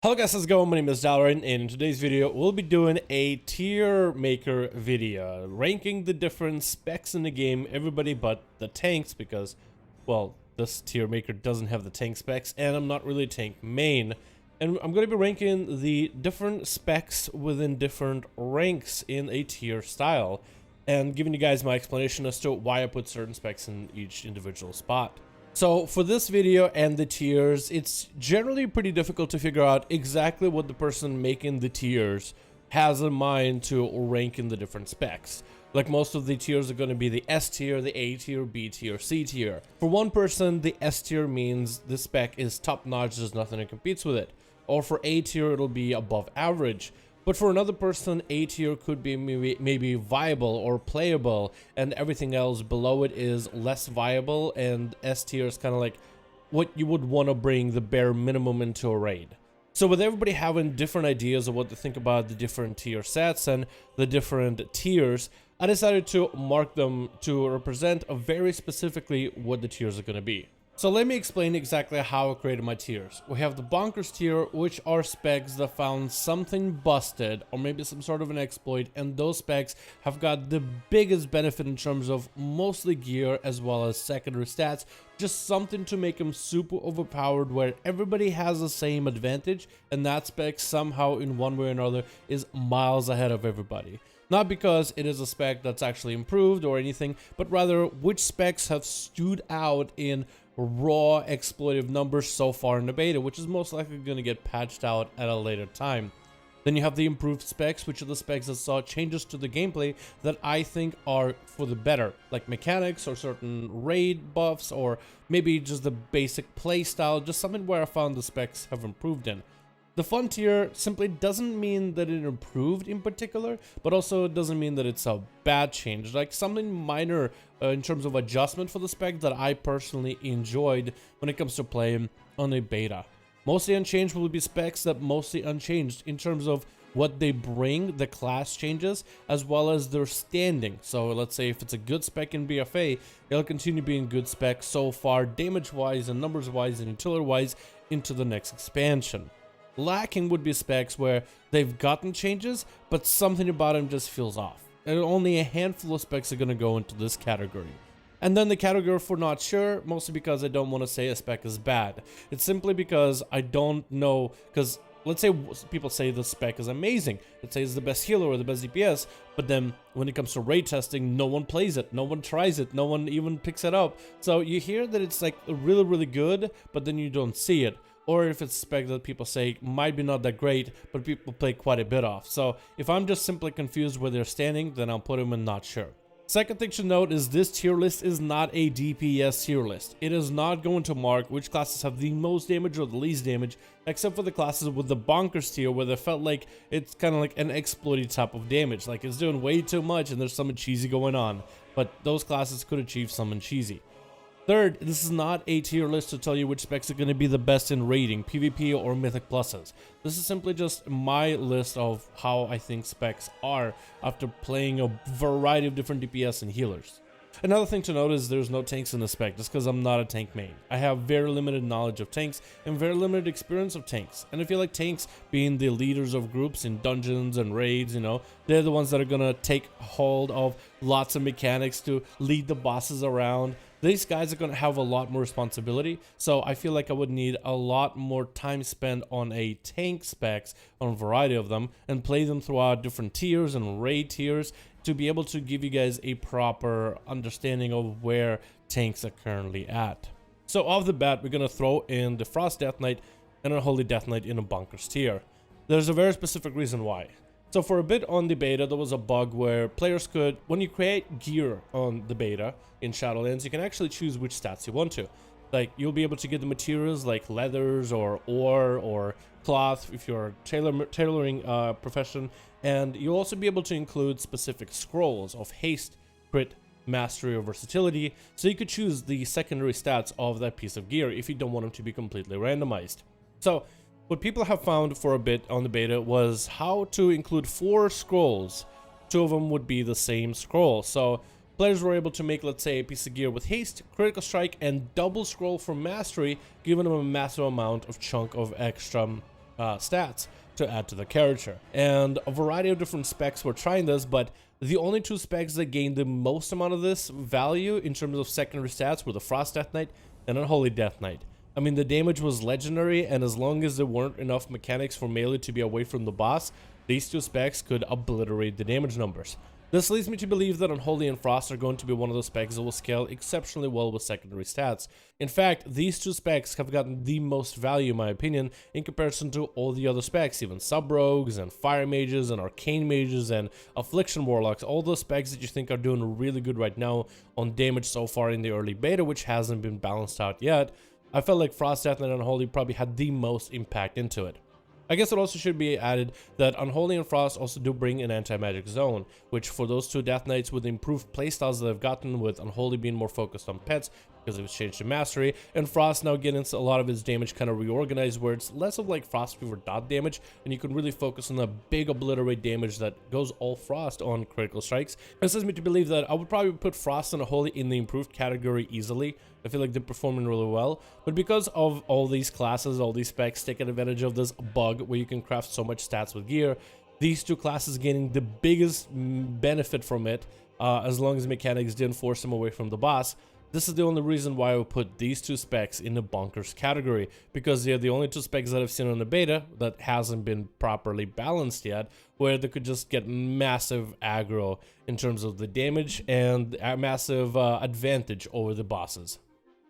Hello guys, how's it going? My name is Dalaran, and in today's video we'll be doing a tier maker video, ranking the different specs in the game, everybody but the tanks, because, well, this tier maker doesn't have the tank specs, and I'm not really a tank main. And I'm going to be ranking the different specs within different ranks in a tier style, and giving you guys my explanation as to why I put certain specs in each individual spot. So for this video and the tiers, it's generally pretty difficult to figure out exactly what the person making the tiers has in mind to rank in the different specs. Like, most of the tiers are going to be the S tier, the A tier, B tier, C tier. For one person, the S tier means the spec is top notch, there's nothing that competes with it. Or for A tier, it'll be above average. But for another person, A tier could be maybe viable or playable, and everything else below it is less viable, and S tier is kind of like what you would want to bring the bare minimum into a raid. So with everybody having different ideas of what to think about the different tier sets and the different tiers, I decided to mark them to represent very specifically what the tiers are going to be. So let me explain exactly how I created my tiers. We have the Bonkers tier, which are specs that found something busted or maybe some sort of an exploit, and those specs have got the biggest benefit in terms of mostly gear as well as secondary stats, just something to make them super overpowered where everybody has the same advantage, and that spec somehow in one way or another is miles ahead of everybody. Not because it is a spec that's actually improved or anything, but rather which specs have stood out in raw exploitive numbers so far in the beta, which is most likely going to get patched out at a later time. Then you have the improved specs, which are the specs that saw changes to the gameplay that I think are for the better, like mechanics or certain raid buffs, or maybe just the basic playstyle, just something where I found the specs have improved in. The fun tier simply doesn't mean that it improved in particular, but also it doesn't mean that it's a bad change, like something minor in terms of adjustment for the spec that I personally enjoyed when it comes to playing on a beta. Mostly unchanged will be specs that mostly unchanged in terms of what they bring, the class changes, as well as their standing. So let's say if it's a good spec in BFA, it'll continue being good spec so far, damage-wise and numbers-wise and utility-wise, into the next expansion. Lacking would be specs where they've gotten changes, but something about them just feels off. And only a handful of specs are going to go into this category. And then the category for not sure, mostly because I don't want to say a spec is bad. It's simply because I don't know, because let's say people say the spec is amazing. Let's say it's the best healer or the best DPS, but then when it comes to raid testing, no one plays it, no one tries it, no one even picks it up. So you hear that it's like really, really good, but then you don't see it. Or if it's a spec that people say might be not that great, but people play quite a bit of. So if I'm just simply confused where they're standing, then I'll put them in not sure. Second thing to note is this tier list is not a DPS tier list. It is not going to mark which classes have the most damage or the least damage, except for the classes with the Bonkers tier where they felt like it's kind of like an exploity type of damage. Like it's doing way too much and there's something cheesy going on. But those classes could achieve something cheesy. Third, this is not a tier list to tell you which specs are going to be the best in raiding, PvP, or Mythic Pluses. This is simply just my list of how I think specs are after playing a variety of different DPS and healers. Another thing to note is there's no tanks in the spec, just because I'm not a tank main. I have very limited knowledge of tanks and very limited experience of tanks. And I feel like tanks, being the leaders of groups in dungeons and raids, you know, they're the ones that are going to take hold of lots of mechanics to lead the bosses around. These guys are going to have a lot more responsibility, so I feel like I would need a lot more time spent on a tank specs, on a variety of them, and play them throughout different tiers and raid tiers to be able to give you guys a proper understanding of where tanks are currently at. So off the bat, we're going to throw in the Frost Death Knight and a Holy Death Knight in a Bonkers tier. There's a very specific reason why. So for a bit on the beta, there was a bug where players could, when you create gear on the beta in Shadowlands, you can actually choose which stats you want to. Like, you'll be able to get the materials like leathers or ore or cloth if you're a tailoring profession, and you'll also be able to include specific scrolls of haste, crit, mastery, or versatility, so you could choose the secondary stats of that piece of gear if you don't want them to be completely randomized. So what people have found for a bit on the beta was how to include 4 scrolls. 2 of them would be the same scroll. So players were able to make, let's say, a piece of gear with haste, critical strike, and double scroll for mastery, giving them a massive amount of chunk of extra stats to add to the character. And a variety of different specs were trying this, but the only 2 specs that gained the most amount of this value in terms of secondary stats were the Frost Death Knight and Unholy Death Knight. I mean, the damage was legendary, and as long as there weren't enough mechanics for melee to be away from the boss, these 2 specs could obliterate the damage numbers. This leads me to believe that Unholy and Frost are going to be one of those specs that will scale exceptionally well with secondary stats. In fact, these 2 specs have gotten the most value in my opinion in comparison to all the other specs, even Sub-Rogues and Fire Mages and Arcane Mages and Affliction Warlocks, all those specs that you think are doing really good right now on damage so far in the early beta, which hasn't been balanced out yet. I felt like Frost Death Knight and Unholy probably had the most impact into it. I guess it also should be added that Unholy and Frost also do bring an anti-magic zone, which for those 2 Death Knights with improved playstyles that they've gotten, with Unholy being more focused on pets because it was changed to mastery, and Frost now getting a lot of its damage kind of reorganized where it's less of like Frost Fever dot damage, and you can really focus on the big obliterate damage that goes all Frost on critical strikes. This leads me to believe that I would probably put Frost and Unholy in the improved category easily. I feel like they're performing really well, but because of all these classes, all these specs taking advantage of this bug where you can craft so much stats with gear, these 2 classes gaining the biggest benefit from it, as long as mechanics didn't force them away from the boss. This is the only reason why I would put these 2 specs in the bonkers category, because they're the only 2 specs that I've seen on the beta that hasn't been properly balanced yet, where they could just get massive aggro in terms of the damage and a massive advantage over the bosses.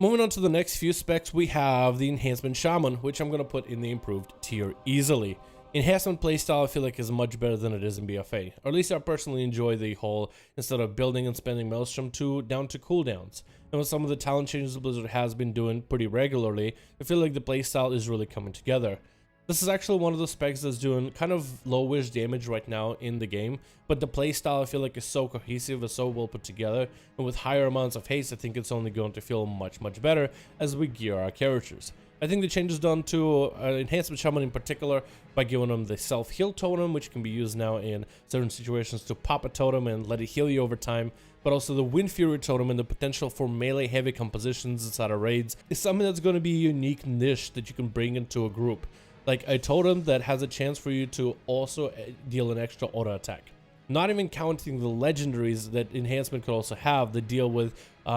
Moving on to the next few specs, we have the Enhancement Shaman, which I'm going to put in the improved tier easily. Enhancement playstyle I feel like is much better than it is in BFA, or at least I personally enjoy the whole, instead of building and spending Maelstrom, down to cooldowns. And with some of the talent changes Blizzard has been doing pretty regularly, I feel like the playstyle is really coming together. This is actually one of the specs that's doing kind of lowish damage right now in the game, but the playstyle I feel like is so cohesive and so well put together, and with higher amounts of haste I think it's only going to feel much better as we gear our characters. I think the changes done to Enhancement Shaman in particular, by giving them the self-heal totem, which can be used now in certain situations to pop a totem and let it heal you over time, but also the Wind Fury totem and the potential for melee heavy compositions inside of raids is something that's going to be a unique niche that you can bring into a group. Like a totem that has a chance for you to also deal an extra auto attack. Not even counting the legendaries that enhancement could also have that deal with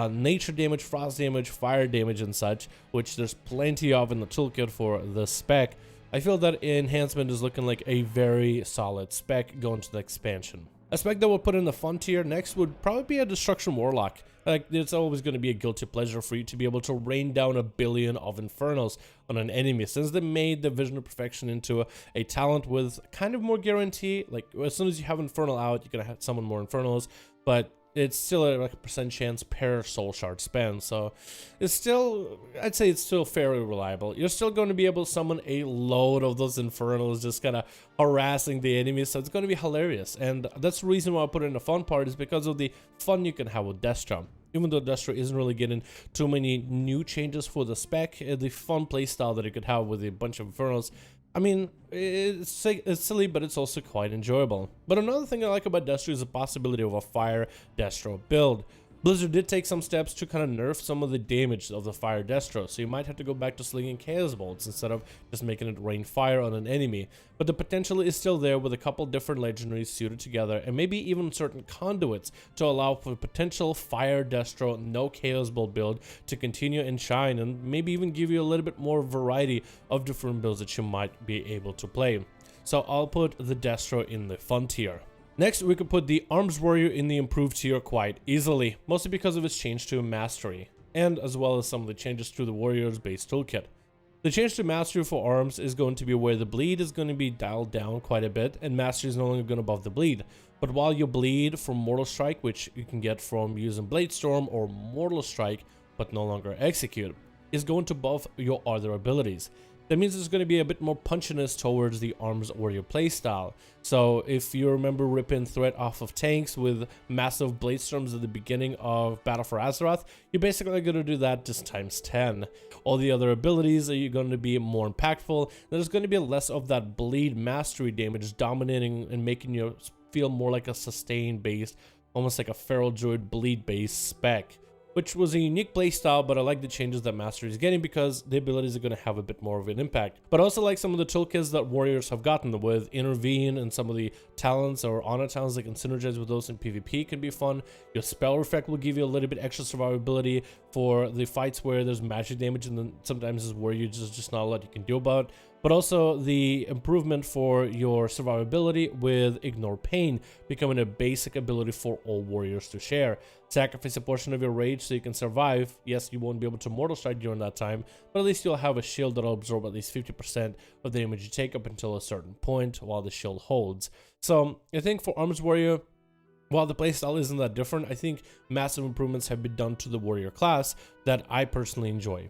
nature damage, frost damage, fire damage and such, which there's plenty of in the toolkit for the spec. I feel that enhancement is looking like a very solid spec going to the expansion. A spec that we'll put in the fun tier next would probably be a Destruction Warlock. Like, it's always going to be a guilty pleasure for you to be able to rain down 1 billion of Infernos on an enemy, since they made the Vision of Perfection into a talent with kind of more guarantee. Like, as soon as you have Infernal out, you're going to have summon more Infernos, but it's still like a % chance per soul shard spend, so it's still, I'd say it's still fairly reliable. You're still going to be able to summon a load of those Infernals just kind of harassing the enemies, so it's going to be hilarious. And that's the reason why I put it in the fun part, is because of the fun you can have with Destra. Even though Destra isn't really getting too many new changes for the spec, the fun playstyle that you could have with a bunch of Infernals, I mean, it's silly, but it's also quite enjoyable. But another thing I like about Destro is the possibility of a Fire Destro build. Blizzard did take some steps to kind of nerf some of the damage of the Fire Destro, so you might have to go back to slinging Chaos Bolts instead of just making it rain fire on an enemy. But the potential is still there with a couple different legendaries suited together, and maybe even certain conduits to allow for potential Fire Destro no Chaos Bolt build to continue and shine, and maybe even give you a little bit more variety of different builds that you might be able to play. So I'll put the Destro in the fun tier. Next, we could put the Arms Warrior in the improved tier quite easily, mostly because of its change to Mastery, and as well as some of the changes to the Warrior's base toolkit. The change to Mastery for Arms is going to be where the bleed is going to be dialed down quite a bit, and Mastery is no longer going to buff the bleed. But while you bleed from Mortal Strike, which you can get from using Blade Storm or Mortal Strike, but no longer Execute, is going to buff your other abilities. That means there's going to be a bit more punchiness towards the Arms Warrior playstyle. So if you remember ripping threat off of tanks with massive Blade Storms at the beginning of Battle for Azeroth, you're basically going to do that just times 10. All the other abilities are going to be more impactful. There's going to be less of that bleed mastery damage dominating and making you feel more like a sustain based, almost like a Feral Druid bleed based spec. which was a unique playstyle, but I like the changes that Mastery is getting because the abilities are going to have a bit more of an impact. But I also like some of the toolkits that warriors have gotten with Intervene, and some of the talents or honor talents that can synergize with those in PvP can be fun. Your spell effect will give you a little bit extra survivability for the fights where there's magic damage, and then sometimes is where you just not a lot you can do about. But also the improvement for your survivability with Ignore Pain becoming a basic ability for all warriors to share. Sacrifice a portion of your rage so you can survive. Yes, you won't be able to mortal strike during that time, but at least you'll have a shield that'll absorb at least 50% of the damage you take up until a certain point while the shield holds. So I think for Arms Warrior, while the playstyle isn't that different, I think massive improvements have been done to the warrior class that I personally enjoy.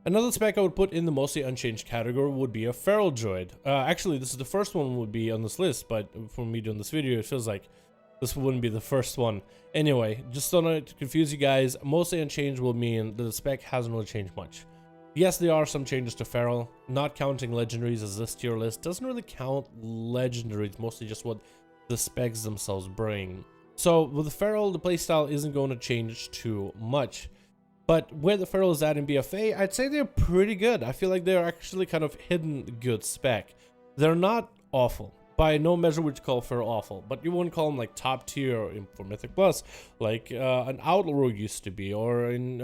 Another spec I would put in the mostly unchanged category would be a Feral Druid. Actually, this is the first one would be on this list, but for me doing this video, it feels like this wouldn't be the first one. Anyway, just so not to confuse you guys, mostly unchanged will mean that the spec hasn't really changed much. Yes, there are some changes to Feral, not counting legendaries as this tier list doesn't really count legendaries, mostly just what the specs themselves bring. So with the Feral, the playstyle isn't going to change too much. But where the Feral is at in BFA, I'd say they're pretty good. I feel like they're actually kind of hidden good spec. They're not awful. By no measure would you call Feral awful, but you wouldn't call them like top tier for Mythic Plus, like an Outlaw Rogue used to be, or in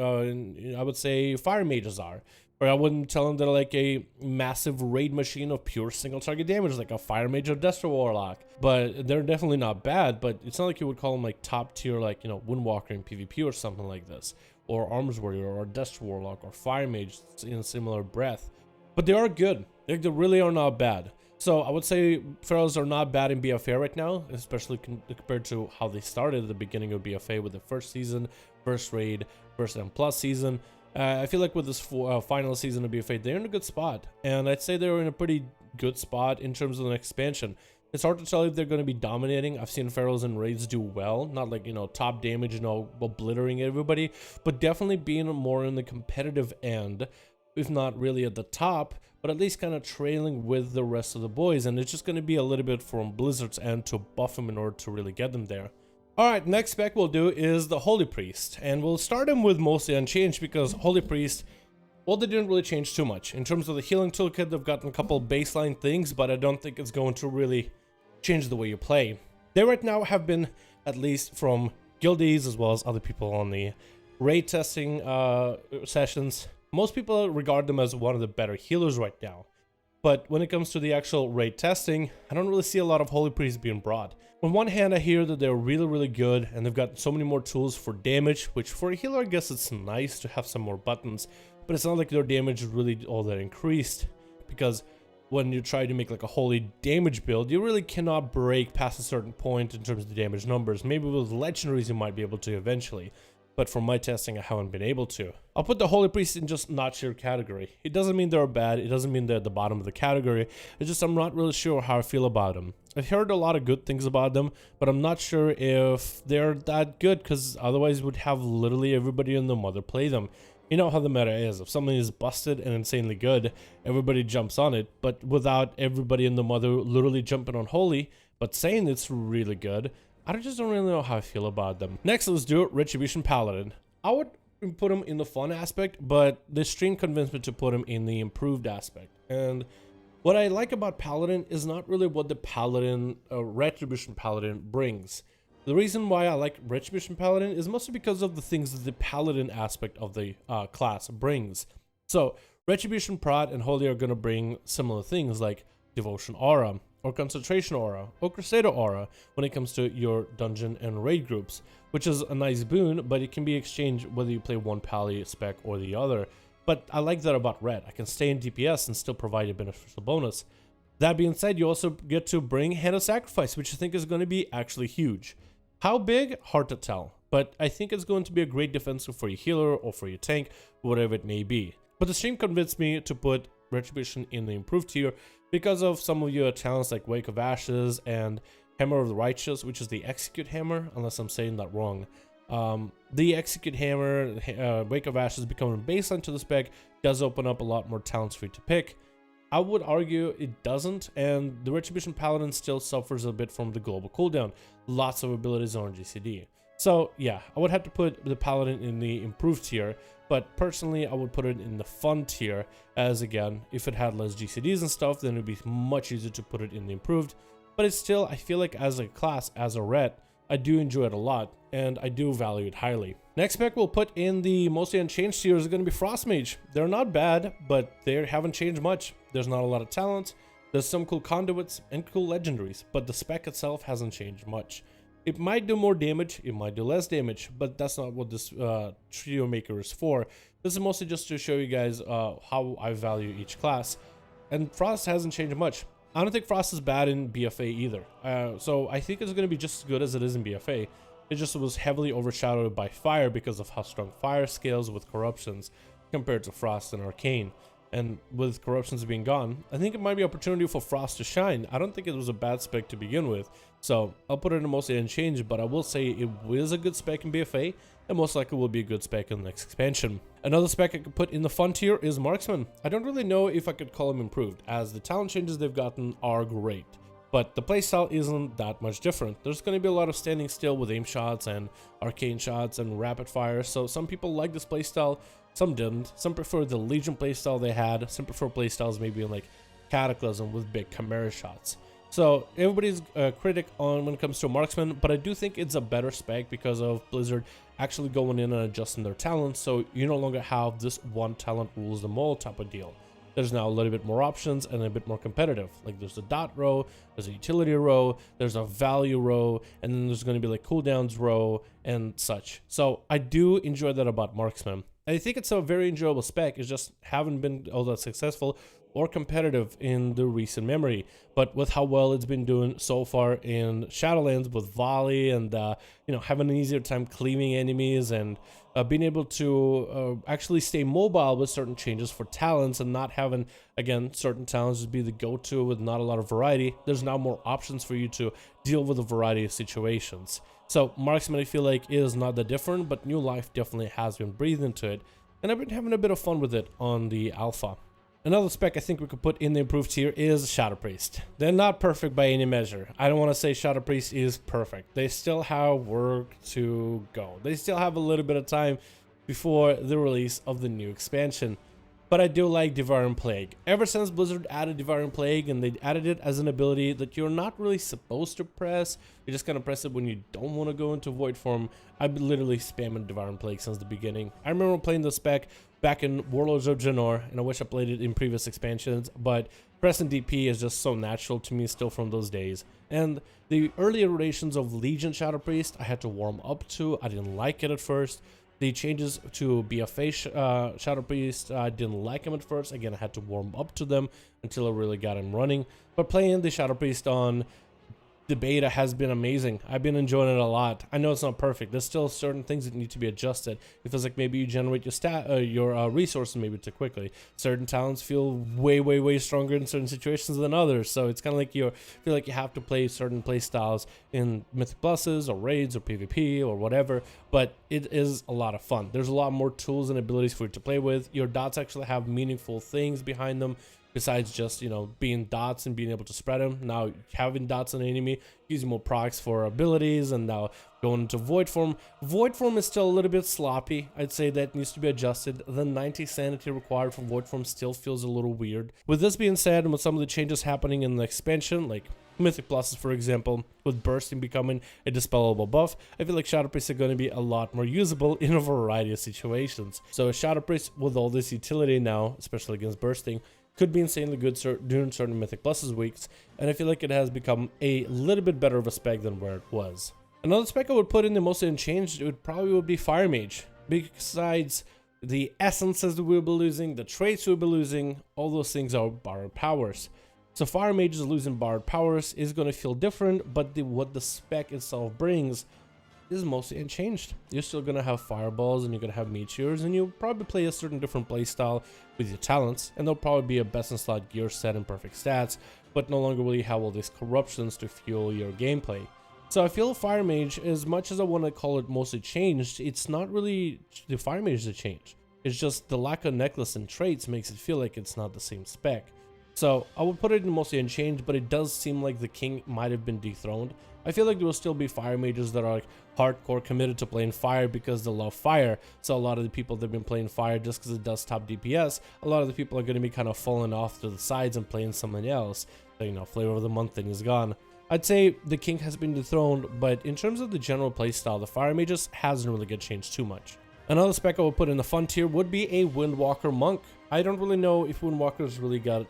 I would say Fire Mages are. Or I wouldn't tell them they're like a massive raid machine of pure single target damage, like a Fire Mage or Destro Warlock. But they're definitely not bad, but it's not like you would call them like top tier, like, you know, Windwalker in PvP or something like this. Or Arms Warrior, or Destro Warlock, or Fire Mage in a similar breath. But they are good. They really are not bad. So I would say Ferals are not bad in BFA right now, especially compared to how they started at the beginning of BFA with the first season, first raid, first M+ season. I feel like with this final season of BFA, they're in a good spot. And I'd say they're in a pretty good spot in terms of an expansion. It's hard to tell if they're going to be dominating. I've seen Ferals and raids do well, not like, you know, top damage, you know, obliterating everybody, but definitely being more in the competitive end, if not really at the top, but at least kind of trailing with the rest of the boys. And it's just going to be a little bit from Blizzard's end to buff them in order to really get them there. Alright, next spec we'll do is the Holy Priest, and we'll start him with mostly unchanged because Holy Priest, well, they didn't really change too much. In terms of the healing toolkit, they've gotten a couple baseline things, but I don't think it's going to really change the way you play. They right now have been, at least from guildies as well as other people on the raid testing sessions, most people regard them as one of the better healers right now. But when it comes to the actual raid testing, I don't really see a lot of Holy Priests being brought. On one hand, I hear that they're really good and they've got so many more tools for damage, which for a healer I guess it's nice to have some more buttons, but it's not like their damage is really all that increased, because when you try to make like a holy damage build, you really cannot break past a certain point in terms of the damage numbers. Maybe with legendaries you might be able to eventually, but from my testing I haven't been able to. I'll put the Holy Priest in just not tier category. It doesn't mean they're bad, it doesn't mean they're at the bottom of the category, it's just I'm not really sure how I feel about them. I've heard a lot of good things about them, but I'm not sure if they're that good, because otherwise would have literally everybody and their mother play them. You know how the meta is. If something is busted and insanely good, everybody jumps on it, but without everybody and the mother literally jumping on Holy, but saying it's really good, I just don't really know how I feel about them. Next, let's do Retribution Paladin. I would put him in the fun aspect, but the stream convinced me to put him in the improved aspect. And what I like about Paladin is not really what the Paladin, Retribution Paladin brings. The reason why I like Retribution Paladin is mostly because of the things that the Paladin aspect of the class brings. So, Retribution Prot and Holy are going to bring similar things like Devotion Aura, or Concentration Aura, or Crusader Aura when it comes to your dungeon and raid groups, which is a nice boon, but it can be exchanged whether you play one Pally spec or the other. But I like that about Red. I can stay in DPS and still provide a beneficial bonus. That being said, you also get to bring Hand of Sacrifice, which I think is going to be actually huge. How big? Hard to tell, but I think it's going to be a great defensive for your healer or for your tank, whatever it may be. But the stream convinced me to put Retribution in the improved tier because of some of your talents like Wake of Ashes and Hammer of the Righteous, which is the Execute Hammer, unless I'm saying that wrong. The Execute Hammer, Wake of Ashes becoming baseline to the spec does open up a lot more talents for you to pick. I would argue it doesn't, and the Retribution Paladin still suffers a bit from the global cooldown. Lots of abilities on GCD. So yeah, I would have to put the Paladin in the improved tier, but personally I would put it in the fun tier, as again, if it had less GCDs and stuff, then it would be much easier to put it in the improved. But it's still, I feel like as a class, as a ret, I do enjoy it a lot, and I do value it highly. Next spec we'll put in the mostly unchanged tier is going to be Frost Mage. They're not bad, but they haven't changed much. There's not a lot of talent, there's some cool conduits and cool legendaries, but the spec itself hasn't changed much. It might do more damage, it might do less damage, but that's not what this trio maker is for. This is mostly just to show you guys how I value each class. And Frost hasn't changed much. I don't think Frost is bad in BFA either. So I think it's going to be just as good as it is in BFA. It just was heavily overshadowed by Fire because of how strong Fire scales with Corruptions compared to Frost and Arcane. And with Corruptions being gone, I think it might be an opportunity for Frost to shine. I don't think it was a bad spec to begin with. So I'll put it in mostly unchanged, but I will say it is a good spec in BFA, and most likely will be a good spec in the next expansion. Another spec I could put in the fun tier is Marksman. I don't really know if I could call him improved, as the talent changes they've gotten are great. But the playstyle isn't that much different. There's going to be a lot of standing still with aim shots and arcane shots and rapid fire. So some people like this playstyle, some didn't. Some prefer the Legion playstyle they had. Some prefer playstyles maybe in like Cataclysm with big Chimera shots. So everybody's a critic on when it comes to Marksman, but I do think it's a better spec because of Blizzard actually going in and adjusting their talents. So you no longer have this one talent rules them all type of deal. There's now a little bit more options and a bit more competitive. Like there's a dot row, there's a utility row, there's a value row, and then there's going to be like cooldowns row and such. So I do enjoy that about Marksman. I think it's a very enjoyable spec. It just haven't been all that successful or competitive in the recent memory. But with how well it's been doing so far in Shadowlands with volley and you know, having an easier time cleaving enemies and being able to actually stay mobile with certain changes for talents and not having, again, certain talents just be the go-to with not a lot of variety. There's now more options for you to deal with a variety of situations. So Marksman, I feel like, is not that different, but new life definitely has been breathed into it, and I've been having a bit of fun with it on the alpha. Another spec I think we could put in the improved tier is Shadow Priest. They're not perfect by any measure. I don't want to say Shadow Priest is perfect. They still have work to go. They still have a little bit of time before the release of the new expansion. But I do like Devouring Plague. Ever since Blizzard added Devouring Plague, and they added it as an ability that you're not really supposed to press, you just kind of press it when you don't want to go into Void form, I've been literally spamming Devouring Plague since the beginning. I remember playing the spec back in Warlords of Draenor, and I wish I played it in previous expansions, but pressing DP is just so natural to me still from those days. And the early iterations of Legion Shadow Priest, I had to warm up to. I didn't like it at first. The changes to BFA Shadow Priest, I didn't like him at first. Again, I had to warm up to them until I really got him running. But playing the Shadow Priest on the beta has been amazing. I've been enjoying it a lot. I know it's not perfect. There's still certain things that need to be adjusted. It feels like maybe you generate your resources maybe too quickly. Certain talents feel way stronger in certain situations than others. So it's kind of like you feel like you have to play certain play styles in Mythic Pluses or raids or PvP or whatever. But it is a lot of fun. There's a lot more tools and abilities for you to play with. Your dots actually have meaningful things behind them, besides just, you know, being dots and being able to spread them. Now having dots on an enemy gives you more procs for abilities, and now going into Void form. Void form is still a little bit sloppy. I'd say that needs to be adjusted. The 90 sanity required for Void form still feels a little weird. With this being said, and with some of the changes happening in the expansion, like Mythic Pluses, for example, with bursting becoming a dispellable buff, I feel like Shadow Priests are going to be a lot more usable in a variety of situations. So a Shadow Priest with all this utility now, especially against bursting, could be insanely good during certain Mythic Pluses weeks, and I feel like it has become a little bit better of a spec than where it was. Another spec I would put in the mostly unchanged, it would be Fire Mage. Besides the essences that we'll be losing, the traits we'll be losing, all those things are borrowed powers. So Fire Mage is losing borrowed powers is going to feel different, but what the spec itself brings is mostly unchanged. You're still going to have fireballs, and you're going to have meteors, and you'll probably play a certain different playstyle with your talents, and there'll probably be a best in slot gear set and perfect stats, but no longer will you have all these corruptions to fuel your gameplay. So I feel Fire Mage, as much as I want to call it mostly changed, it's not really the Fire Mage that changed. It's just the lack of necklace and traits makes it feel like it's not the same spec. So I would put it in mostly unchanged, but it does seem like the king might have been dethroned. I feel like there will still be fire mages that are like hardcore committed to playing fire because they love fire. So a lot of the people that have been playing fire just because it does top DPS, a lot of the people are going to be kind of falling off to the sides and playing something else. So, you know, flavor of the month thing is gone. I'd say the king has been dethroned, but in terms of the general playstyle, the fire mages hasn't really get changed too much. Another spec I would put in the fun tier would be a Windwalker Monk. I don't really know if Windwalkers really got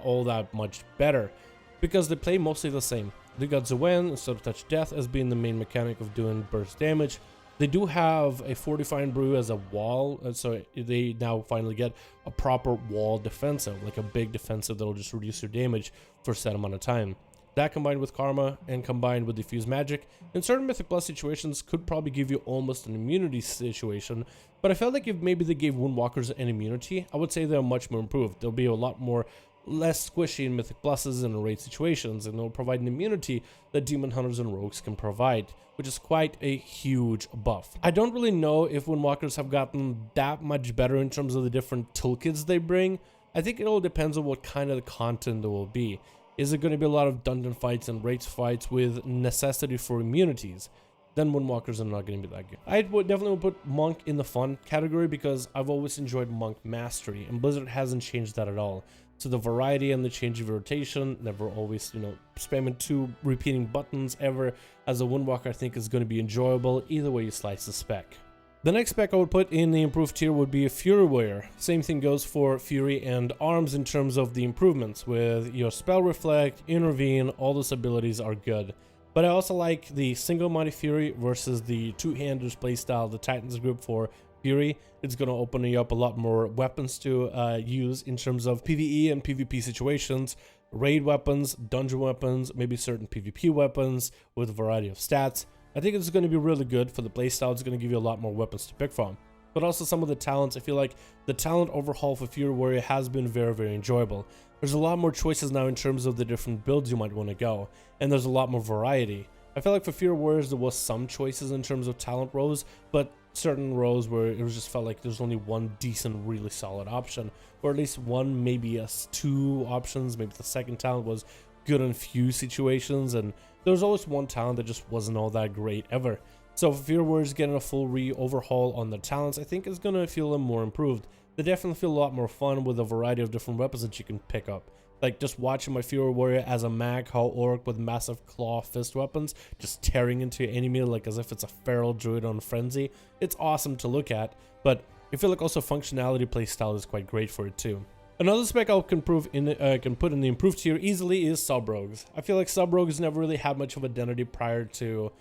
all that much better, because they play mostly the same. They got Zwen instead of Touch Death as being the main mechanic of doing burst damage. They do have a Fortifying Brew as a wall, so they now finally get a proper wall defensive, like a big defensive that'll just reduce your damage for a set amount of time. That combined with Karma and combined with Diffuse Magic, in certain Mythic Plus situations could probably give you almost an immunity situation, but I felt like if maybe they gave Windwalkers an immunity, I would say they're much more improved. They'll be a lot more less squishy in Mythic Pluses and raid situations, and they'll provide an immunity that Demon Hunters and Rogues can provide, which is quite a huge buff. I don't really know if Windwalkers have gotten that much better in terms of the different toolkits they bring. I think it all depends on what kind of content there will be. Is it going to be a lot of dungeon fights and raid fights with necessity for immunities? Then Windwalkers are not going to be that good. I would definitely put Monk in the fun category because I've always enjoyed Monk Mastery, and Blizzard hasn't changed that at all. So the variety and the change of rotation, never always, you know, spamming 2 repeating buttons ever as a Windwalker, I think is going to be enjoyable either way you slice the spec. The next spec I would put in the improved tier would be a Fury Warrior. Same thing goes for Fury and Arms in terms of the improvements. With your Spell Reflect, Intervene, all those abilities are good. But I also like the single Mighty Fury versus the two-handers playstyle, the Titans group for Fury. It's going to open you up a lot more weapons to use in terms of PvE and PvP situations. Raid weapons, dungeon weapons, maybe certain PvP weapons with a variety of stats. I think it's going to be really good for the playstyle. It's going to give you a lot more weapons to pick from. But also some of the talents, I feel like the talent overhaul for Fury Warrior has been very, very enjoyable. There's a lot more choices now in terms of the different builds you might want to go, and there's a lot more variety. I feel like for Fury Warriors there was some choices in terms of talent rows, but certain rows where it was just felt like there's only one decent, really solid option, or at least one, maybe 2 options. Maybe the second talent was good in few situations, and there was always one talent that just wasn't all that great ever. So if Fury Warriors getting a full overhaul on the talents, I think it's gonna feel more improved. They definitely feel a lot more fun with a variety of different weapons that you can pick up. Like just watching my Fury Warrior as a mag how orc with massive claw fist weapons just tearing into your enemy like as if it's a feral druid on frenzy. It's awesome to look at, but I feel like also functionality playstyle is quite great for it too. Another spec I can put in the improved tier easily is sub-rogues. I feel like sub-rogues never really had much of identity prior to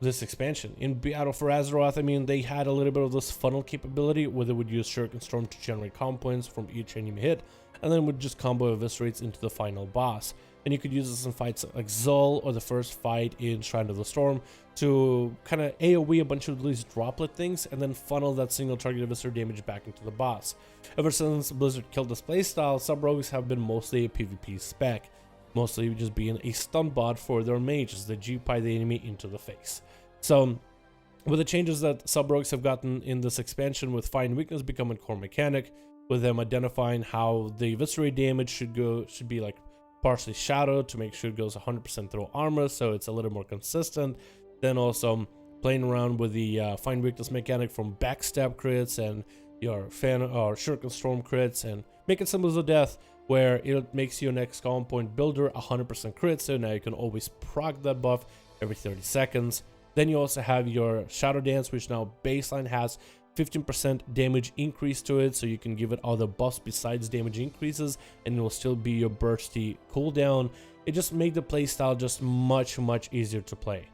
this expansion. In Battle for Azeroth, I mean, they had a little bit of this funnel capability where they would use Shuriken Storm to generate comp points from each enemy hit, and then would just combo eviscerates into the final boss. And you could use this in fights like Zul or the first fight in Shrine of the Storm to kind of AoE a bunch of these droplet things and then funnel that single target eviscerate damage back into the boss. Ever since Blizzard killed this playstyle, sub-rogues have been mostly a PvP spec, mostly just being a stun bot for their mages that G-pie the enemy into the face. So with the changes that sub-rogues have gotten in this expansion, with Find Weakness becoming core mechanic, with them identifying how the eviscerate damage should be like partially shadowed to make sure it goes 100% through armor, so it's a little more consistent. Then also playing around with the Find Weakness mechanic from backstab crits and your Shuriken Storm crits, and make it similar to death, where it makes your next comp point builder 100% crit, so now you can always proc that buff every 30 seconds. Then you also have your Shadow Dance, which now baseline has 15% damage increase to it, so you can give it other buffs besides damage increases, and it will still be your bursty cooldown. It just made the playstyle just much easier to play.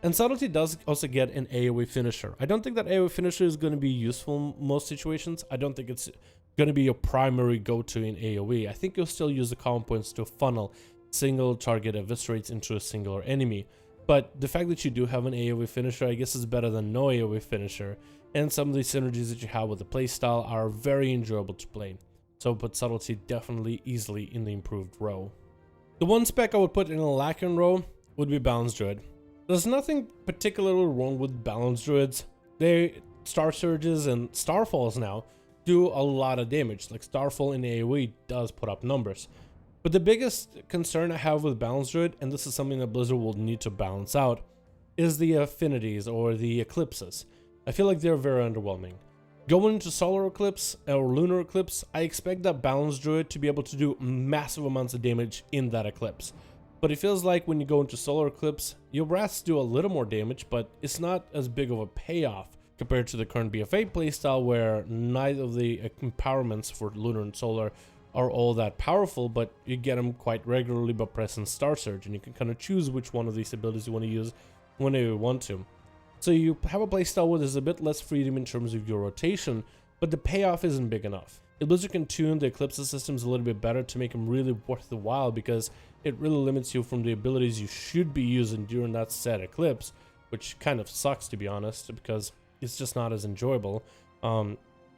And Subtlety does also get an AoE finisher. I don't think that AoE finisher is going to be useful in most situations. I don't think it's going to be your primary go-to in AoE. I think you'll still use the comp points to funnel single target eviscerates into a singular enemy. But the fact that you do have an AoE finisher, I guess, is better than no AoE finisher. And some of the synergies that you have with the playstyle are very enjoyable to play. So put Subtlety definitely easily in the improved row. The one spec I would put in a lacking row would be Balanced Druid. There's nothing particularly wrong with Balanced Druids. They Star Surges and Starfalls now do a lot of damage. Like Starfall in AoE does put up numbers. But the biggest concern I have with Balance Druid, and this is something that Blizzard will need to balance out, is the affinities or the eclipses. I feel like they're very underwhelming. Going into solar eclipse or lunar eclipse, I expect that Balance Druid to be able to do massive amounts of damage in that eclipse. But it feels like when you go into solar eclipse, your wraths do a little more damage, but it's not as big of a payoff compared to the current BFA playstyle, where neither of the empowerments for lunar and solar are all that powerful, but you get them quite regularly by pressing Star Surge, and you can kind of choose which one of these abilities you want to use whenever you want to. So you have a playstyle where there's a bit less freedom in terms of your rotation, but the payoff isn't big enough. If Blizzard can tune the Eclipse systems a little bit better to make them really worth the while, because it really limits you from the abilities you should be using during that set Eclipse, which kind of sucks, to be honest, because it's just not as enjoyable.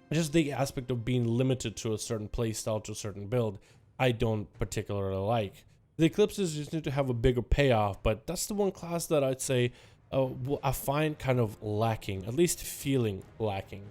Just the aspect of being limited to a certain playstyle, to a certain build, I don't particularly like. The Eclipses just need to have a bigger payoff, but that's the one class that I'd say I find kind of lacking, at least feeling lacking.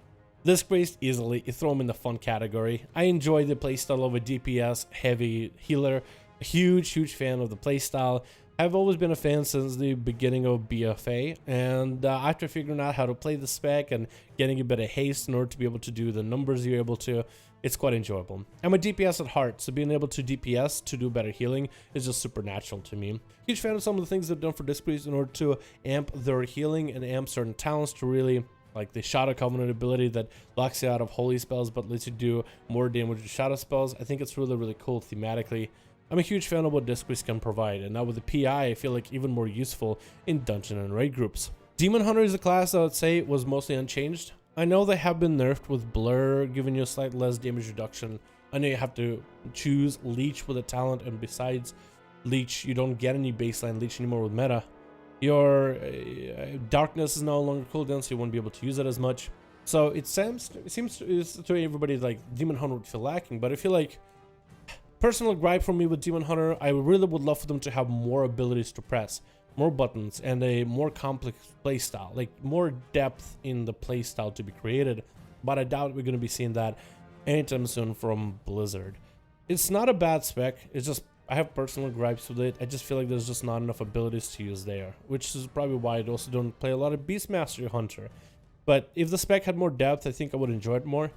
Disc-based easily, you throw them in the fun category. I enjoy the playstyle of a DPS heavy healer. A huge fan of the playstyle. I've always been a fan since the beginning of BFA, and after figuring out how to play the spec and getting a bit of haste in order to be able to do the numbers you're able to, it's quite enjoyable. I'm a DPS at heart, so being able to DPS to do better healing is just supernatural to me. Huge fan of some of the things they've done for Disc-based in order to amp their healing and amp certain talents to really, like the Shadow Covenant ability that locks you out of holy spells but lets you do more damage with shadow spells. I think it's really cool thematically. I'm a huge fan of what Disc-based can provide, and now with the PI, I feel like even more useful in dungeon and raid groups. Demon Hunter is a class I would say was mostly unchanged. I know they have been nerfed with Blur, giving you a slight less damage reduction. I know you have to choose Leech with a talent, and besides Leech, you don't get any baseline Leech anymore with meta. Your Darkness is no longer cooldown, so you won't be able to use it as much. So it seems to everybody like Demon Hunter would feel lacking, but I feel like personal gripe for me with Demon Hunter, I really would love for them to have more abilities to press, more buttons, and a more complex playstyle, like more depth in the playstyle to be created, but I doubt we're going to be seeing that anytime soon from Blizzard. It's not a bad spec, it's just I have personal gripes with it. I just feel like there's just not enough abilities to use there, which is probably why I also don't play a lot of Beastmaster Hunter. But if the spec had more depth, I think I would enjoy it more.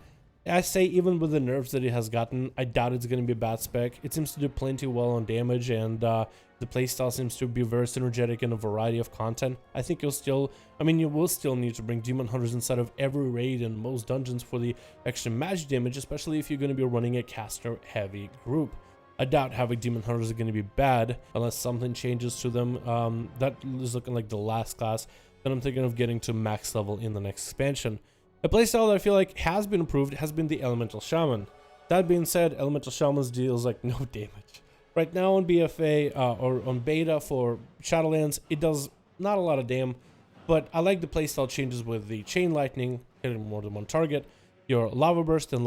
I say even with the nerfs that it has gotten, I doubt it's going to be a bad spec. It seems to do plenty well on damage, and the playstyle seems to be very synergetic in a variety of content. I think you will still need to bring Demon Hunters inside of every raid and most dungeons for the extra magic damage, especially if you're going to be running a caster-heavy group. I doubt having Demon Hunters are going to be bad unless something changes to them. That is looking like the last class that I'm thinking of getting to max level in the next expansion. A playstyle that I feel like has been improved has been the Elemental Shaman. That being said, Elemental Shaman's deals like no damage. Right now on BFA or on beta for Shadowlands, it does not a lot of damage, but I like the playstyle changes with the Chain Lightning, hitting more than one target, your Lava Burst and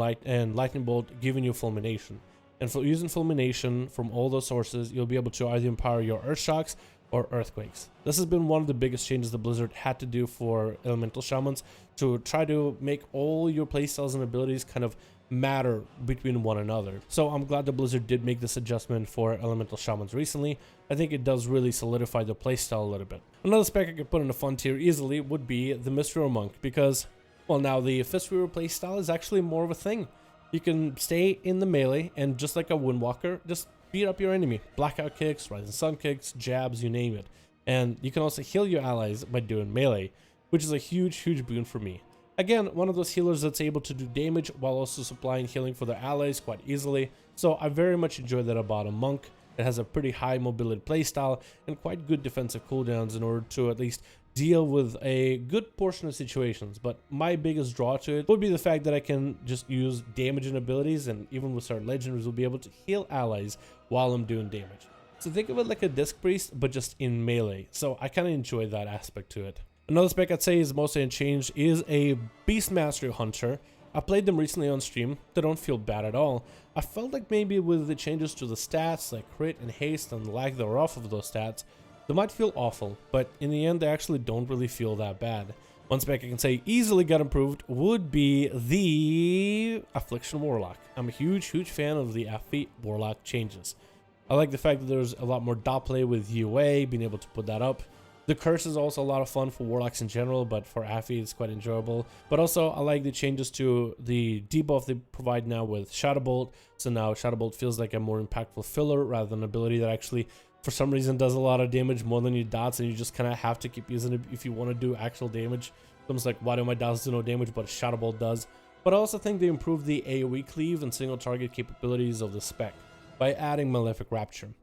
Lightning Bolt giving you Fulmination. And for using Fulmination from all those sources, you'll be able to either empower your Earth Shocks or Earthquakes. This has been one of the biggest changes that Blizzard had to do for Elemental Shamans, to try to make all your playstyles and abilities kind of matter between one another. So I'm glad that Blizzard did make this adjustment for Elemental Shamans recently. I think it does really solidify the playstyle a little bit. Another spec I could put in a fun tier easily would be the Mystery Monk, because, well, now the Fistweaver playstyle is actually more of a thing. You can stay in the melee and, just like a Windwalker, just beat up your enemy. Blackout kicks, Rising Sun kicks, jabs, you name it. And you can also heal your allies by doing melee, which is a huge boon for me. Again, one of those healers that's able to do damage while also supplying healing for their allies quite easily. So I very much enjoy that about a monk. It has a pretty high mobility playstyle and quite good defensive cooldowns in order to at least deal with a good portion of situations. But my biggest draw to it would be the fact that I can just use damage and abilities, and even with certain legendaries will be able to heal allies while I'm doing damage. So think of it like a Disc Priest, but just in melee. So I kind of enjoy that aspect to it. Another spec I'd say is mostly unchanged is a Beastmaster Hunter. I played them recently on stream. They don't feel bad at all. I felt like maybe with the changes to the stats like crit and haste and the lack thereof of those stats, they might feel awful, but in the end they actually don't really feel that bad. One spec I can say easily got improved would be the Affliction Warlock. I'm a huge fan of the Affliction Warlock changes. I like the fact that there's a lot more dot play with UA, being able to put that up. The curse is also a lot of fun for warlocks in general, but for Affy it's quite enjoyable. But also I like the changes to the debuff they provide now with Shadowbolt. So now Shadowbolt feels like a more impactful filler rather than an ability that actually for some reason does a lot of damage more than your dots, and you just kind of have to keep using it if you want to do actual damage. It's almost like, why do my dots do no damage but Shadowbolt does? But I also think they improved the AoE cleave and single target capabilities of the spec by adding Malefic Rapture.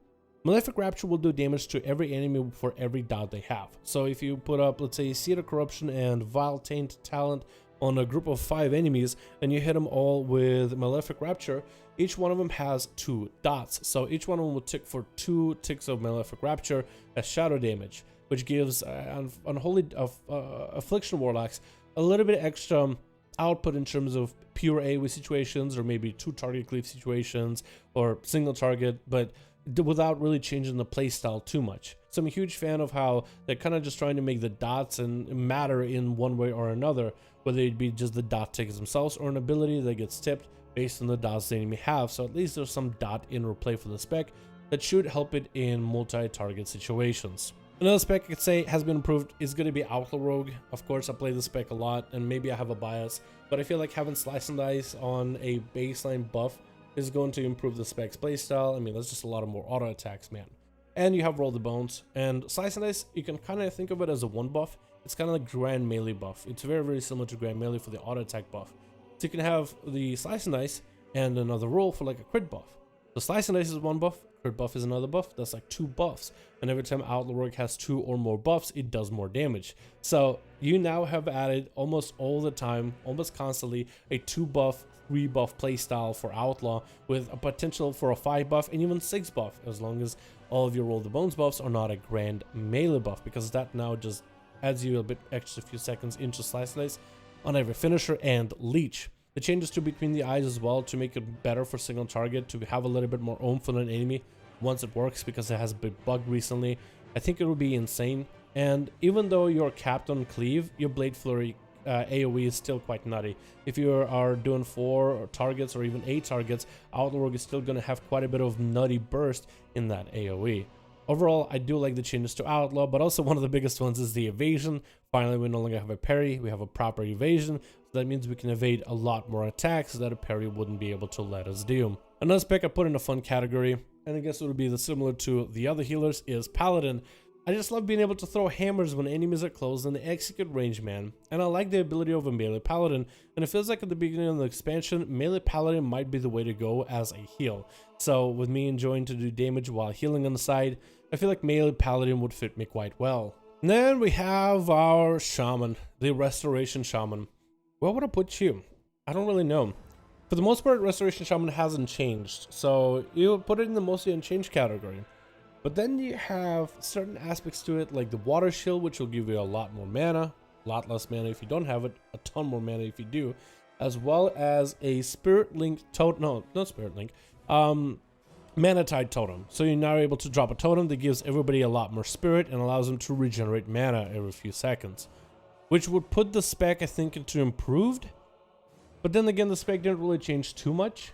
Malefic Rapture will do damage to every enemy for every dot they have. So if you put up, let's say, Seed of Corruption and Vile Taint Talent on a group of 5 enemies, and you hit them all with Malefic Rapture, each one of them has 2 dots. So each one of them will tick for 2 ticks of Malefic Rapture as shadow damage, which gives unholy Affliction Warlocks a little bit extra output in terms of pure AoE situations, or maybe 2 target cleave situations, or single target, but without really changing the playstyle too much. So I'm a huge fan of how they're kind of just trying to make the dots and matter in one way or another, whether it be just the dot tickets themselves or an ability that gets tipped based on the dots the enemy have. So at least there's some dot interplay for the spec that should help it in multi-target situations. Another spec I could say has been improved is going to be Outlaw Rogue. Of course, I play the spec a lot, and maybe I have a bias, but I feel like having Slice and Dice on a baseline buff is going to improve the spec's playstyle. I mean, that's just a lot of more auto attacks, man. And you have Roll the Bones, and Slice and Dice, you can kind of think of it as a 1 buff. It's kind of like Grand Melee buff. It's very, very similar to Grand Melee for the auto attack buff. So you can have the Slice and Dice and another roll for like a crit buff. The Slice and Dice is 1 buff, crit buff is another buff. That's like 2 buffs. And every time Outlaw Rogue has 2 or more buffs, it does more damage. So you now have added almost all the time, almost constantly, a 2 buff, 3 buff playstyle for Outlaw, with a potential for a 5 buff and even 6 buff, as long as all of your Roll the Bones buffs are not a Grand Melee buff, because that now just adds you a bit extra few seconds into Slice and Dice on every finisher and leech. The changes to Between the Eyes as well to make it better for single target, to have a little bit more oomph on an enemy once it works, because it has a big bug recently. I think it will be insane. And even though you're capped on cleave, your Blade Flurry AoE is still quite nutty. If you are doing 4 targets or even 8 targets, Outlaw Rogue is still going to have quite a bit of nutty burst in that AoE. Overall, I do like the changes to Outlaw, but also one of the biggest ones is the evasion. Finally, we no longer have a parry, we have a proper evasion. So that means we can evade a lot more attacks that a parry wouldn't be able to let us do. Another spec I put in a fun category, and I guess it would be similar to the other healers, is Paladin. I just love being able to throw hammers when enemies are close and they execute range man, and I like the ability of a melee paladin, and it feels like at the beginning of the expansion, melee paladin might be the way to go as a heal. So with me enjoying to do damage while healing on the side, I feel like melee paladin would fit me quite well. And then we have our shaman, the Restoration Shaman. Where would I put you? I don't really know. For the most part, Restoration Shaman hasn't changed, so you would put it in the mostly unchanged category. But then you have certain aspects to it, like the Water Shield, which will give you a lot more mana, a lot less mana if you don't have it, a ton more mana if you do, as well as a Spirit Link totem, no, not Spirit Link, Mana Tide totem. So you're now able to drop a totem that gives everybody a lot more spirit and allows them to regenerate mana every few seconds, which would put the spec, I think, into improved. But then again, the spec didn't really change too much.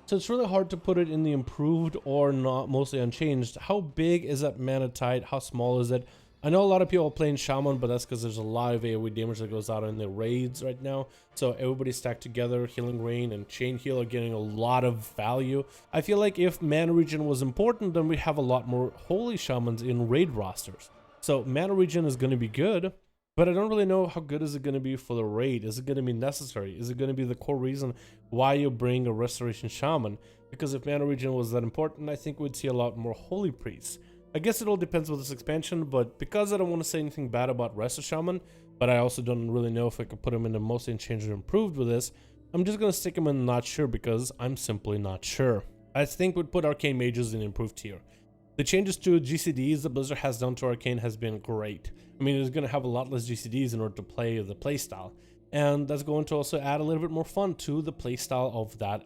So it's really hard to put it in the improved or not, mostly unchanged. How big is that Mana Tide? How small is it? I know a lot of people are playing Shaman, but that's because there's a lot of AoE damage that goes out in the raids right now. So everybody stacked together, Healing Rain and Chain Heal are getting a lot of value. I feel like if Mana Regen was important, then we have a lot more Holy Shamans in raid rosters. So Mana Regen is going to be good, but I don't really know how good is it going to be for the raid. Is it going to be necessary? Is it going to be the core reason why you bring a Restoration Shaman? Because if Mana Regen was that important, I think we'd see a lot more Holy Priests. I guess it all depends with this expansion, but because I don't want to say anything bad about Resto Shaman, but I also don't really know if I could put him in the mostly unchanged or improved with this, I'm just going to stick him in not sure because I'm simply not sure. I think we'd put Arcane Mages in improved tier. The changes to GCDs that Blizzard has done to Arcane has been great. I mean, it's going to have a lot less GCDs in order to play the playstyle, and that's going to also add a little bit more fun to the playstyle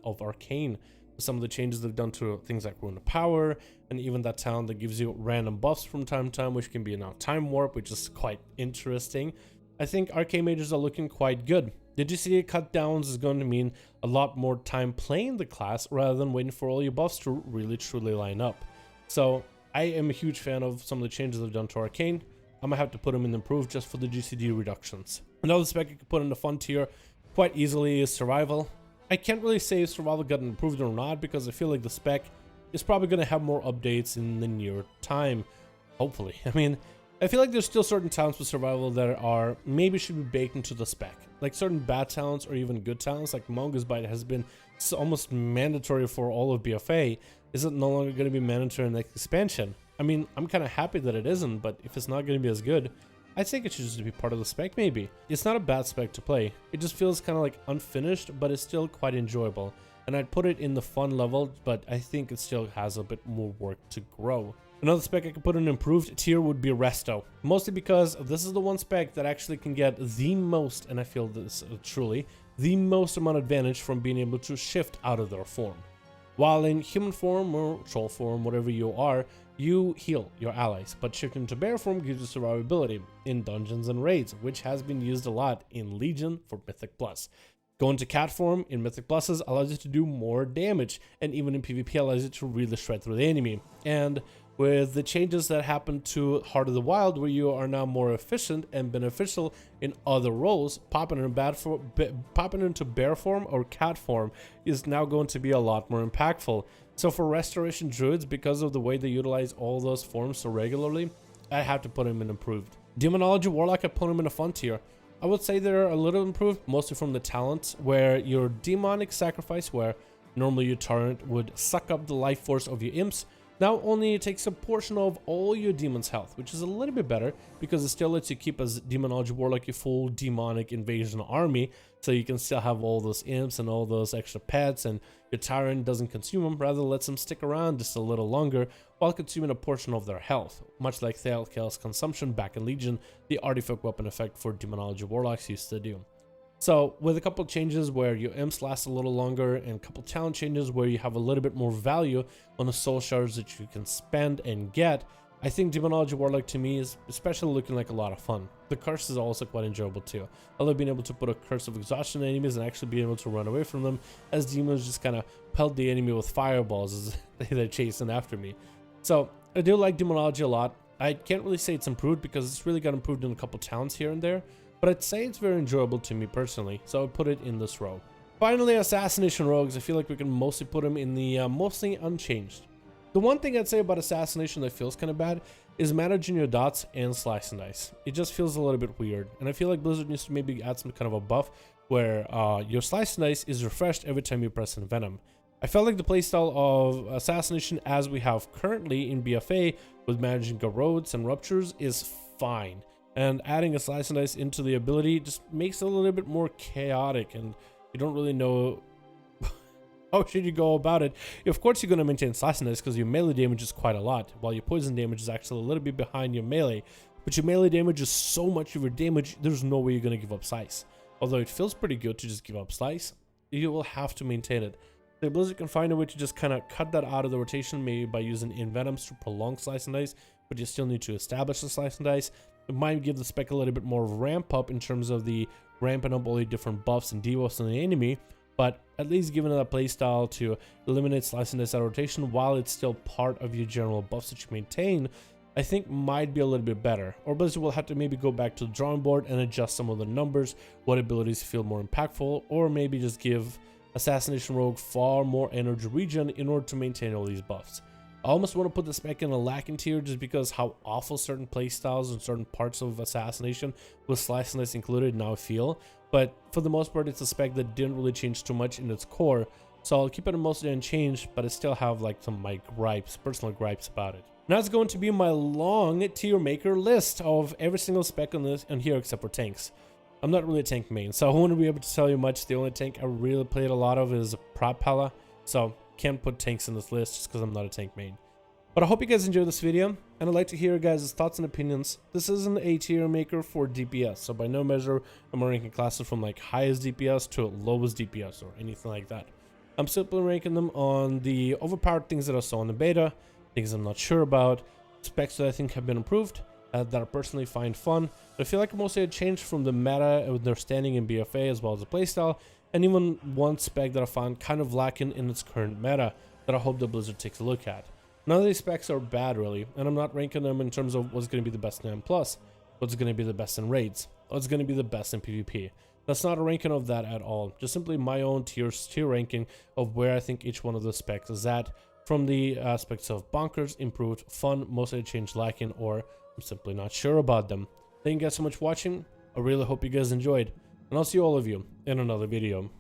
of Arcane. Some of the changes they've done to things like Rune of Power, and even that talent that gives you random buffs from time to time, which can be now Time Warp, which is quite interesting. I think Arcane Mages are looking quite good. The GCD cut downs is going to mean a lot more time playing the class rather than waiting for all your buffs to really truly line up. So I am a huge fan of some of the changes they've done to Arcane. I'm gonna have to put them in improved just for the GCD reductions. Another spec I could put in the fun tier quite easily is survival. I can't really say if survival got improved or not, because I feel like the spec is probably gonna have more updates in the near time. Hopefully. I mean, I feel like there's still certain talents with survival that are maybe should be baked into the spec. Like certain bad talents or even good talents, like Mongoose Bite has been almost mandatory for all of BFA. Is it no longer going to be mandatory in the next expansion? I mean, I'm kind of happy that it isn't, but if it's not going to be as good, I think it should just be part of the spec maybe. It's not a bad spec to play. It just feels kind of like unfinished, but it's still quite enjoyable. And I'd put it in the fun level, but I think it still has a bit more work to grow. Another spec I could put in improved tier would be Resto. Mostly because this is the one spec that actually can get the most, and I feel this truly, the most amount of advantage from being able to shift out of their form. While in human form or troll form, whatever you are, you heal your allies, but shifting to bear form gives you survivability in dungeons and raids, which has been used a lot in Legion for Mythic Plus. Going to cat form in Mythic Pluses allows you to do more damage, and even in PvP allows you to really shred through the enemy. And with the changes that happened to Heart of the Wild, where you are now more efficient and beneficial in other roles, popping into bear form or cat form is now going to be a lot more impactful. So for Restoration Druids, because of the way they utilize all those forms so regularly, I have to put them in improved. Demonology Warlock, I put them in a fun tier. I would say they're a little improved, mostly from the talents, where your demonic sacrifice, where normally your turret would suck up the life force of your imps, now only takes a portion of all your demon's health, which is a little bit better because it still lets you keep as Demonology Warlock your full demonic invasion army, so you can still have all those imps and all those extra pets, and your tyrant doesn't consume them, rather lets them stick around just a little longer while consuming a portion of their health, much like Thalkel's consumption back in Legion, the artifact weapon effect for Demonology Warlocks used to do. So with a couple changes where your imps last a little longer and a couple talent changes where you have a little bit more value on the soul shards that you can spend and get, I think Demonology Warlock to me is especially looking like a lot of fun. The curse is also quite enjoyable too. I love being able to put a curse of exhaustion on enemies and actually being able to run away from them, as demons just kind of pelt the enemy with fireballs as they're chasing after me. So I do like Demonology a lot. I can't really say it's improved because it's really got improved in a couple talents here and there, but I'd say it's very enjoyable to me personally, so I would put it in this row. Finally, Assassination Rogues, I feel like we can mostly put them in the mostly unchanged. The one thing I'd say about Assassination that feels kind of bad is managing your dots and slice and dice. It just feels a little bit weird, and I feel like Blizzard needs to maybe add some kind of a buff where your slice and dice is refreshed every time you press Envenom. I felt like the playstyle of Assassination as we have currently in BFA with managing corrodes and ruptures is fine. And adding a slice and dice into the ability just makes it a little bit more chaotic, and you don't really know how should you go about it. Of course you're going to maintain slice and dice because your melee damage is quite a lot, while your poison damage is actually a little bit behind your melee. But your melee damage is so much of your damage, there's no way you're going to give up slice. Although it feels pretty good to just give up slice, you will have to maintain it. The Blizzard can find a way to just kind of cut that out of the rotation, maybe by using Envenoms to prolong slice and dice, but you still need to establish the slice and dice. It might give the spec a little bit more ramp up in terms of the ramping up all the different buffs and debuffs on the enemy, but at least giving it a playstyle to eliminate slice and dice out of rotation while it's still part of your general buffs that you maintain, I think might be a little bit better. Or Blizzard will have to maybe go back to the drawing board and adjust some of the numbers, what abilities feel more impactful, or maybe just give Assassination Rogue far more energy regen in order to maintain all these buffs. I almost want to put the spec in a lacking tier just because how awful certain playstyles and certain parts of Assassination with slice and dice included now feel, but for the most part it's a spec that didn't really change too much in its core, so I'll keep it mostly unchanged, but I still have like some my gripes, personal gripes about it. Now it's going to be my long tier maker list of every single spec on here except for tanks. I'm not really a tank main, so I won't be able to tell you much. The only tank I really played a lot of is Prop Pala, so can't put tanks in this list just because I'm not a tank main. But I hope you guys enjoyed this video, and I'd like to hear your guys' thoughts and opinions. This isn't a tier maker for DPS, so by no measure am I ranking classes from like highest DPS to lowest DPS or anything like that. I'm simply ranking them on the overpowered things that I saw in the beta, things I'm not sure about, specs that I think have been improved, that I personally find fun. But I feel like mostly a change from the meta with their standing in BFA as well as the playstyle, and even one spec that I found kind of lacking in its current meta that I hope the Blizzard takes a look at. None of these specs are bad really, and I'm not ranking them in terms of what's going to be the best in M+, what's going to be the best in raids, what's going to be the best in PvP. That's not a ranking of that at all, just simply my own tier ranking of where I think each one of the specs is at, from the aspects of bonkers, improved, fun, mostly changed, lacking, or I'm simply not sure about them. Thank you guys so much for watching. I really hope you guys enjoyed, and I'll see all of you in another video.